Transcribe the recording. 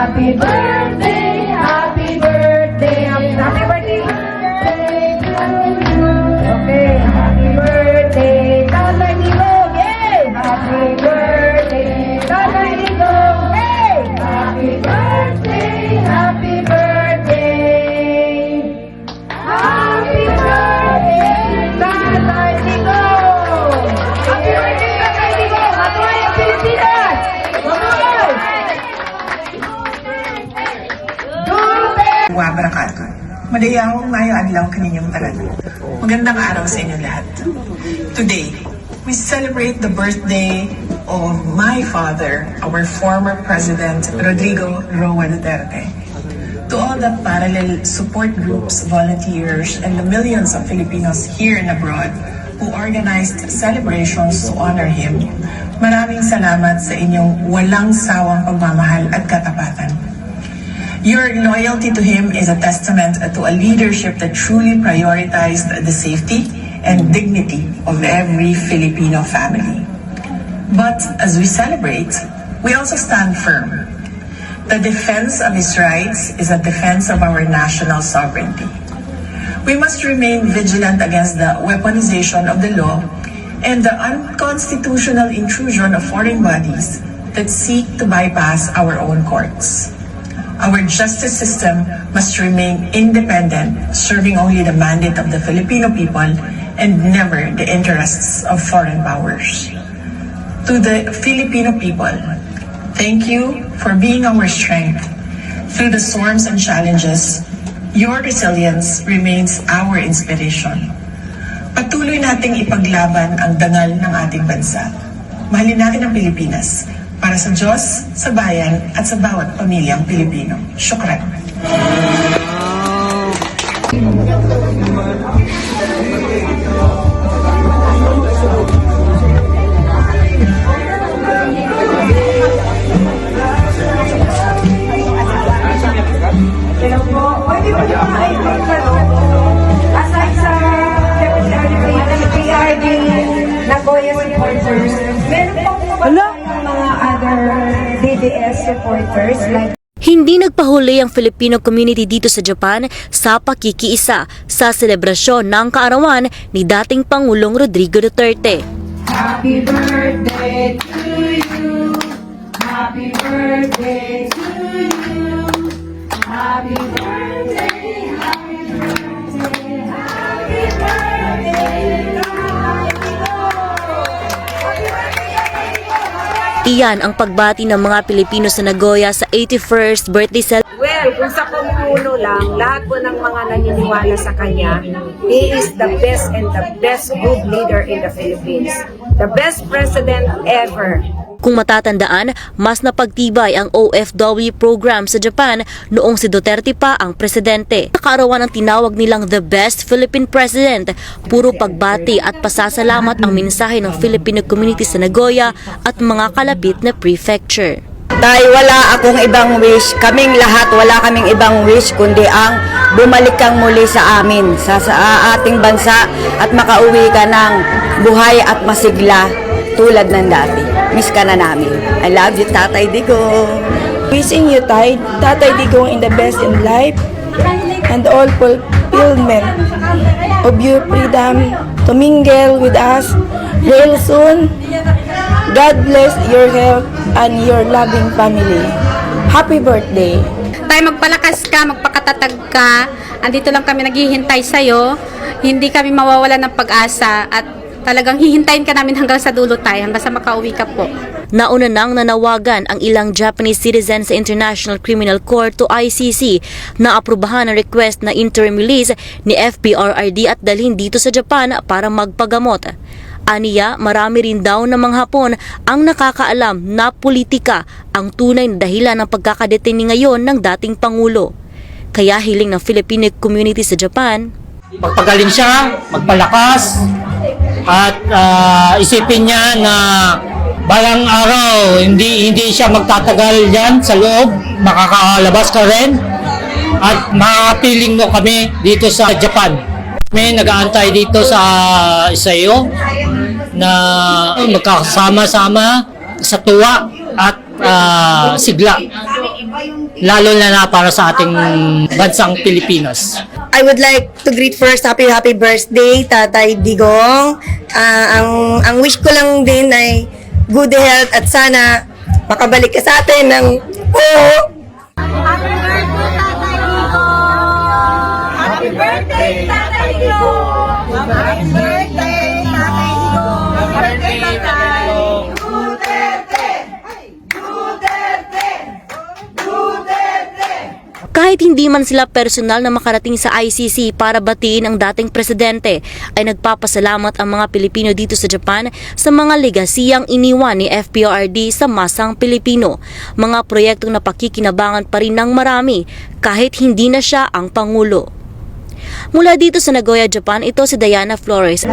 Happy birthday, happy birthday, happy birthday. Okay, happy birthday, Tatay Digong, yay! Happy birthday, Tatay Digong, yay! Happy birthday, happy birthday. Happy birthday, Tatay Digong! Happy birthday, Tatay Digong! Matuloy ang Pilipinas! Matuloy! Wabarakatuh. Madayang mayo adlaw kaninyong tanan. Magandang araw sa inyo lahat. Today, we celebrate the birthday of my father, our former President, Rodrigo Roa Duterte. To all the parallel support groups, volunteers, and the millions of Filipinos here and abroad who organized celebrations to honor him, maraming salamat sa inyong walang sawang pagmamahal at katapatan. Your loyalty to him is a testament to a leadership that truly prioritized the safety and dignity of every Filipino family. But as we celebrate, we also stand firm. The defense of his rights is a defense of our national sovereignty. We must remain vigilant against the weaponization of the law and the unconstitutional intrusion of foreign bodies that seek to bypass our own courts. Our justice system must remain independent, serving only the mandate of the Filipino people and never the interests of foreign powers. To the Filipino people, thank you for being our strength. Through the storms and challenges, your resilience remains our inspiration. Patuloy nating ipaglaban ang dangal ng ating bansa. Mahalin natin ang Pilipinas para sa Diyos, sa bayan, at sa bawat pamilyang Pilipino. Syukran. Hello po. Pwede po yung mga icon ka, no? Aside sa PRD Nagoya supporters, meron po po mga other DDS supporters like Hindi nagpahuli ang Filipino community dito sa Japan sa pakikiisa sa selebrasyon ng kaarawan ni dating Pangulong Rodrigo Duterte. Happy birthday to you. Happy birthday to you. Happy birthday, happy birthday, happy birthday. Iyan ang pagbati ng mga Pilipino sa Nagoya sa 81st birthday celebration. Well, kung sa Pangulo lang, lahat po ng mga naniniwala sa kanya, he is the best and the best good leader in the Philippines. The best president ever. Kung matatandaan, mas napagtibay ang OFW program sa Japan noong si Duterte pa ang presidente. Kaarawan ang tinawag nilang the best Philippine president. Puro pagbati at pasasalamat ang mensahe ng Filipino community sa Nagoya at mga kalapit na prefecture. Tay, wala akong ibang wish. Kaming lahat, wala kaming ibang wish kundi ang bumalik kang muli sa amin, sa ating bansa at makauwi ka ng buhay at masigla tulad ng dati. Miss ka na namin. I love you, Tatay Digong. Wishing you, Tatay Digong, in the best in life and all fulfillment of your freedom to mingle with us real soon. God bless your health and your loving family. Happy birthday. Tay, magpalakas ka, magpakatatag ka. Andito lang kami naghihintay sa'yo. Hindi kami mawawalan ng pag-asa at talagang hihintayin ka namin hanggang sa dulo, Tay, hanggang sa makauwi ka po. Nauna nang nanawagan ang ilang Japanese citizens sa International Criminal Court to ICC na aprubahan ang request na interim release ni FPRRD at dalhin dito sa Japan para magpagamot. Aniya, marami rin daw ng mga Hapon ang nakakaalam na politika ang tunay na dahilan ng pagkakadeteni ngayon ng dating Pangulo. Kaya hiling ng Filipino community sa Japan, magpagaling siya, magpalakas, at isipin niya na balang araw hindi siya magtatagal yan sa loob, makakalabas ka rin at makapiling mo kami dito sa Japan. May nag-aantay dito sa iyo na magkasama-sama sa tuwa at sigla. lalo na para sa ating bansang Pilipinas. I would like to greet first happy birthday Tatay Digong. Ang wish ko lang din ay good health at sana makabalik ka sa atin ng Happy birthday, Tatay Digong! Happy birthday, Tatay Digong! Happy birthday, Tatay! Kahit hindi man sila personal na makarating sa ICC para batiin ang dating presidente, ay nagpapasalamat ang mga Pilipino dito sa Japan sa mga legasiyang iniwan ni FPRRD sa masang Pilipino. Mga proyektong napakikinabangan pa rin ng marami kahit hindi na siya ang Pangulo. Mula dito sa Nagoya, Japan, ito si Diana Flores.